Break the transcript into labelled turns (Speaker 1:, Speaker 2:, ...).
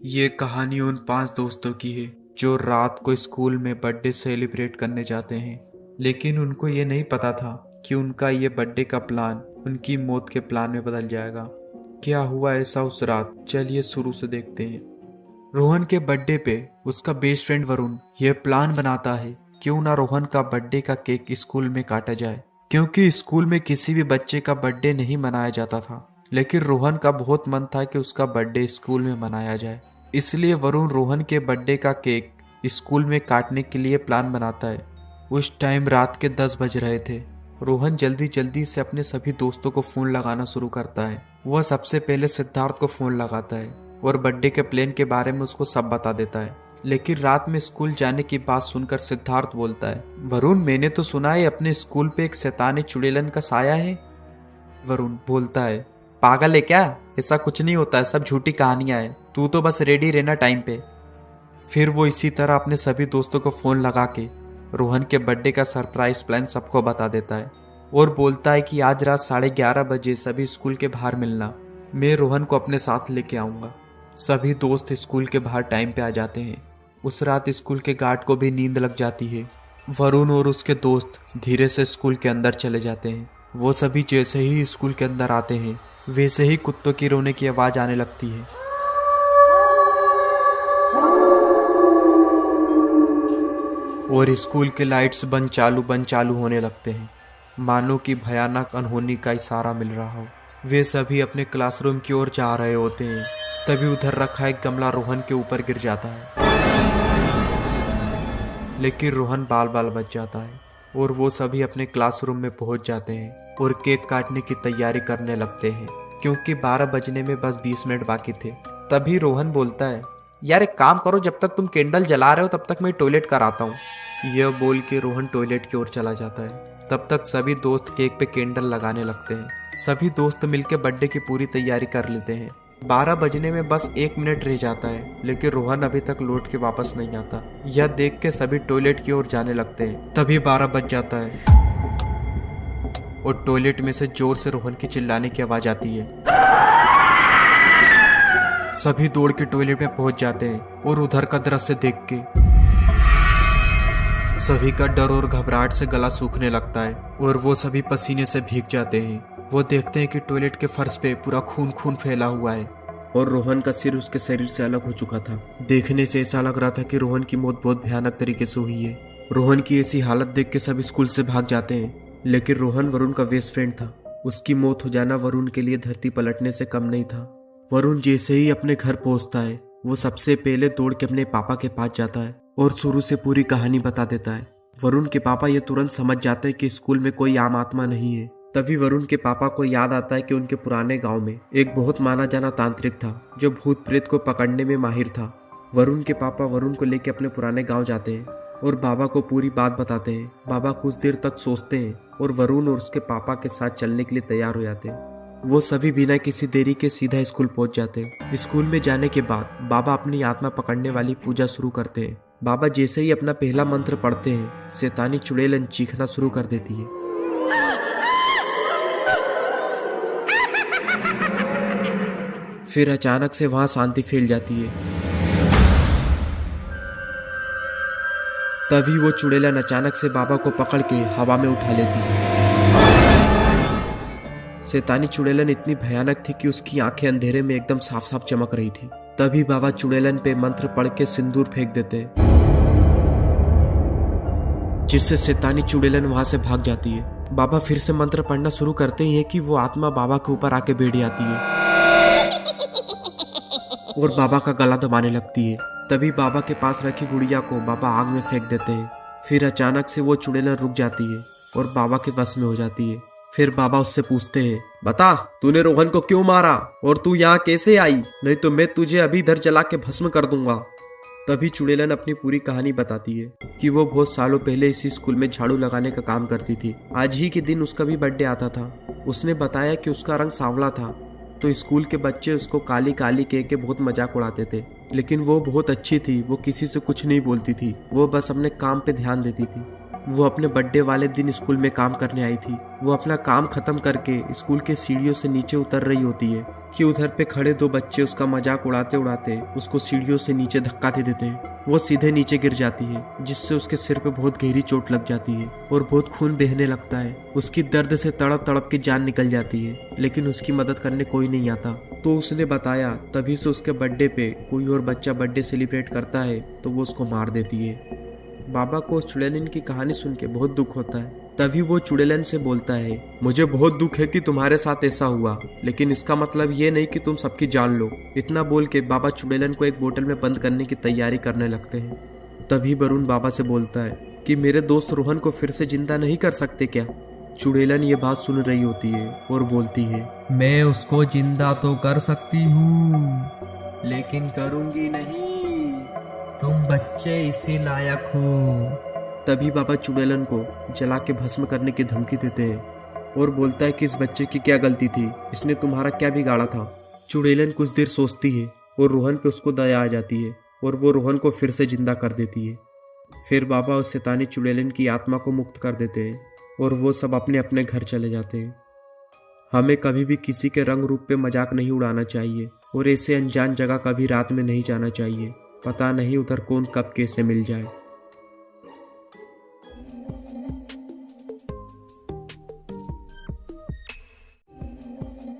Speaker 1: ये कहानी उन 5 दोस्तों की है जो रात को स्कूल में बर्थडे सेलिब्रेट करने जाते हैं। लेकिन उनको ये नहीं पता था कि उनका ये बर्थडे का प्लान उनकी मौत के प्लान में बदल जाएगा। क्या हुआ ऐसा उस रात, चलिए शुरू से देखते हैं। रोहन के बर्थडे पे उसका बेस्ट फ्रेंड वरुण यह प्लान बनाता है क्यों ना रोहन का बर्थडे का केक स्कूल में काटा जाए, क्योंकि स्कूल में किसी भी बच्चे का बर्थडे नहीं मनाया जाता था। लेकिन रोहन का बहुत मन था कि उसका बर्थडे स्कूल में मनाया जाए, इसलिए वरुण रोहन के बर्थडे का केक स्कूल में काटने के लिए प्लान बनाता है। उस टाइम रात के 10 बज रहे थे। रोहन जल्दी जल्दी से अपने सभी दोस्तों को फोन लगाना शुरू करता है। वह सबसे पहले सिद्धार्थ को फोन लगाता है और बर्थडे के प्लान के बारे में उसको सब बता देता है। लेकिन रात में स्कूल जाने की बात सुनकर सिद्धार्थ बोलता है, वरुण मैंने तो सुना है अपने स्कूल पे एक शैतानी चुड़ैलन का साया है। वरुण बोलता है, पागल है क्या, ऐसा कुछ नहीं होता है, सब झूठी कहानियां हैं, तू तो बस रेडी रहना टाइम पे। फिर वो इसी तरह अपने सभी दोस्तों को फोन लगा के रोहन के बर्थडे का सरप्राइज प्लान सबको बता देता है और बोलता है कि आज रात 11:30 बजे सभी स्कूल के बाहर मिलना, मैं रोहन को अपने साथ लेके आऊँगा। सभी दोस्त स्कूल के बाहर टाइम पे आ जाते हैं। उस रात स्कूल के गार्ड को भी नींद लग जाती है। वरुण और उसके दोस्त धीरे से स्कूल के अंदर चले जाते हैं। वो सभी जैसे ही स्कूल के अंदर आते हैं वैसे ही कुत्तों की रोने की आवाज़ आने लगती है। और स्कूल के लाइट्स बंद चालू होने लगते हैं, मानो कि भयानक अनहोनी का इशारा मिल रहा हो। वे सभी अपने क्लासरूम की ओर जा रहे होते हैं, तभी उधर रखा एक गमला रोहन के ऊपर गिर जाता है। लेकिन रोहन बाल बाल बच जाता है और वो सभी अपने क्लासरूम में पहुंच जाते हैं और केक काटने की तैयारी करने लगते हैं, क्योंकि 12 बजने में बस 20 मिनट बाकी थे। तभी रोहन बोलता है, यार एक काम करो, जब तक तुम कैंडल जला रहे हो तब तक मैं टॉयलेट कर आता हूँ। यह बोल के रोहन टॉयलेट की ओर चला जाता है। तब तक सभी दोस्त केक पे कैंडल लगाने लगते हैं। सभी दोस्त मिलकर बर्थडे की पूरी तैयारी कर लेते हैं। 12 बजने में बस 1 मिनट रह जाता है, लेकिन रोहन अभी तक लौट के वापस नहीं आता। यह देख के सभी टॉयलेट की ओर जाने लगते हैं। तभी 12 बज जाता है और टॉयलेट में से जोर से रोहन की चिल्लाने की आवाज आती है। सभी दौड़ के टॉयलेट में पहुंच जाते हैं और उधर का दृश्य देख के सभी का डर और घबराहट से गला सूखने लगता है और वो सभी पसीने से भीग जाते हैं। वो देखते हैं कि टॉयलेट के फर्श पे पूरा खून खून फैला हुआ है और रोहन का सिर उसके शरीर से अलग हो चुका था। देखने से ऐसा लग रहा था कि रोहन की मौत बहुत भयानक तरीके से हुई है। रोहन की ऐसी हालत देख के सब स्कूल से भाग जाते हैं, लेकिन रोहन वरुण का बेस्ट फ्रेंड था। उसकी मौत हो जाना वरुण के लिए धरती पलटने से कम नहीं था। वरुण जैसे ही अपने घर पहुंचता है, वो सबसे पहले दौड़ के अपने पापा के पास जाता है और शुरू से पूरी कहानी बता देता है। वरुण के पापा ये तुरंत समझ जाते हैं कि स्कूल में कोई आम आत्मा नहीं है। तभी वरुण के पापा को याद आता है कि उनके पुराने गांव में एक बहुत माना जाना तांत्रिक था जो भूत प्रेत को पकड़ने में माहिर था। वरुण के पापा वरुण को लेकर अपने पुराने गांव जाते हैं और बाबा को पूरी बात बताते हैं। बाबा कुछ देर तक सोचते हैं और वरुण और उसके पापा के साथ चलने के लिए तैयार हो जाते हैं। वो सभी बिना किसी देरी के सीधा स्कूल पहुंच जाते हैं। स्कूल में जाने के बाद बाबा अपनी आत्मा पकड़ने वाली पूजा शुरू करते हैं। बाबा जैसे ही अपना पहला मंत्र पढ़ते हैं, शैतानी चुड़ैलन चीखना शुरू कर देती है। फिर अचानक से वहां शांति फैल जाती है। तभी वो चुड़ैलन अचानक से बाबा को पकड़ के हवा में उठा लेती है। शैतानी चुड़ैलन इतनी भयानक थी कि उसकी आंखें अंधेरे में एकदम साफ साफ चमक रही थी। तभी बाबा चुड़ैलन पे मंत्र पढ़ के सिंदूर फेंक देते हैं, जिससे शैतानी चुड़ैलन वहां से भाग जाती है। बाबा फिर से मंत्र पढ़ना शुरू करते ही है कि वो आत्मा बाबा के ऊपर आके बैठ जाती है और बाबा का गला दबाने लगती है। तभी बाबा के पास रखी गुड़िया को बाबा आग में फेंक देते हैं। फिर अचानक से वो चुड़ैलन रुक जाती है और बाबा के वश में हो जाती है। फिर बाबा उससे पूछते हैं, बता तूने रोहन को क्यों मारा और तू यहाँ कैसे आई, नहीं तो मैं तुझे अभी इधर जला के भस्म कर दूंगा। तभी चुड़ैलन अपनी पूरी कहानी बताती है कि वो बहुत सालों पहले इसी स्कूल में झाड़ू लगाने का काम करती थी। आज ही के दिन उसका भी बर्थडे आता था। उसने बताया कि उसका रंग सांवला था, तो स्कूल के बच्चे उसको काली काली कह के बहुत मजाक उड़ाते थे। लेकिन वो बहुत अच्छी थी, वो किसी से कुछ नहीं बोलती थी, वो बस अपने काम पे ध्यान देती थी। वो अपने बर्थडे वाले दिन स्कूल में काम करने आई थी। वो अपना काम खत्म करके स्कूल के सीढ़ियों से नीचे उतर रही होती है
Speaker 2: कि उधर पे खड़े दो बच्चे उसका मजाक उड़ाते उड़ाते उसको सीढ़ियों से नीचे धक्का दे देते हैं। वो सीधे नीचे गिर जाती है, जिससे उसके सिर पे बहुत गहरी चोट लग जाती है और बहुत खून बहने लगता है। उसकी दर्द से तड़प तड़प के जान निकल जाती है, लेकिन उसकी मदद करने कोई नहीं आता। तो उसने बताया तभी से उसके बर्थडे पे कोई और बच्चा बर्थडे सेलिब्रेट करता है तो वो उसको मार देती है। बाबा को चुड़ैलिन की कहानी सुन के बहुत दुख होता है। तभी वो चुड़ैलिन से बोलता है, मुझे बहुत दुख है कि तुम्हारे साथ ऐसा हुआ, लेकिन इसका मतलब ये नहीं कि तुम सबकी जान लो। इतना बोल के बाबा चुड़ैलिन को एक बोतल में बंद करने की तैयारी करने लगते हैं। तभी वरुण बाबा से बोलता है कि मेरे दोस्त रोहन को फिर से जिंदा नहीं कर सकते क्या। चुड़ैलिन ये बात सुन रही होती है और बोलती है, मैं उसको जिंदा तो कर सकती हूँ, लेकिन करूँगी नहीं। तुम बच्चे इसी लायक हो। तभी बाबा चुड़ैलिन को जला के भस्म करने की धमकी देते हैं और बोलता है कि इस बच्चे की क्या गलती थी, इसने तुम्हारा क्या बिगाड़ा था। चुड़ैलिन कुछ देर सोचती है और रोहन पे उसको दया आ जाती है और वो रोहन को फिर से जिंदा कर देती है। फिर बाबा उस शैतानी चुड़ैलिन की आत्मा को मुक्त कर देते हैं और वो सब अपने अपने घर चले जाते हैं। हमें कभी भी किसी के रंग रूप पे मजाक नहीं उड़ाना चाहिए और ऐसे अनजान जगह कभी रात में नहीं जाना चाहिए। पता नहीं उधर कौन कब कैसे मिल जाए।